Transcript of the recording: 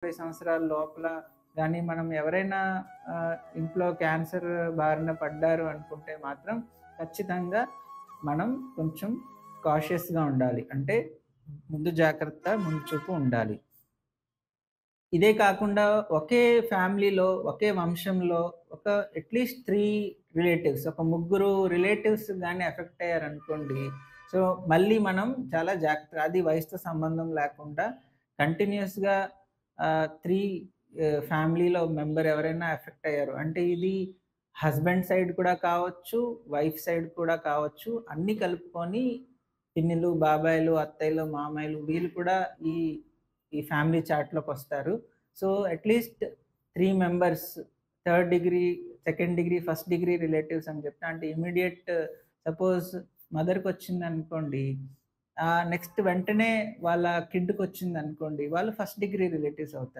20 సంవత్సరాల లోపల గానీ మనం ఎవరైనా ఇంట్లో క్యాన్సర్ బారిన పడ్డారు అనుకుంటే మాత్రం ఖచ్చితంగా మనం కొంచెం కాషియస్‌గా ఉండాలి. అంటే ముందు జాగ్రత్త, ముందు చూపు ఉండాలి. ఇదే కాకుండా ఒకే ఫ్యామిలీలో, ఒకే వంశంలో ఒక అట్‌లీస్ట్ 3 రిలేటివ్స్, ఒక ముగ్గురు రిలేటివ్స్ గాని ఎఫెక్ట్ అయ్యారనుకోండి. సో, మళ్ళీ మనం చాలా జాగ్రత్తగా అది వయసుతో సంబంధం లేకుండా కంటిన్యూయస్‌గా 3 ఫ్యామిలీలో మెంబర్ ఎవరైనా ఎఫెక్ట్ అయ్యారు. అంటే ఇది హస్బెండ్ సైడ్ కూడా కావచ్చు, వైఫ్ సైడ్ కూడా కావచ్చు. అన్నీ కలుపుకొని పిన్నిలు, బాబాయిలు, అత్తయ్యలు, మామయ్యలు వీళ్ళు కూడా ఈ ఈ ఫ్యామిలీ చార్ట్‌లోకొస్తారు. So, at least 3 members third degree, second degree, first degree relatives అని చెప్తా. అంటే ఇమ్మీడియేట్ సపోజ్ మదర్‌కొచ్చిందనుకోండి, నెక్స్ట్ వెంటనే వాళ్ళ కిడ్‌కొచ్చిందనుకోండి, వాళ్ళు ఫస్ట్ డిగ్రీ రిలేటివ్స్ అవుతారు.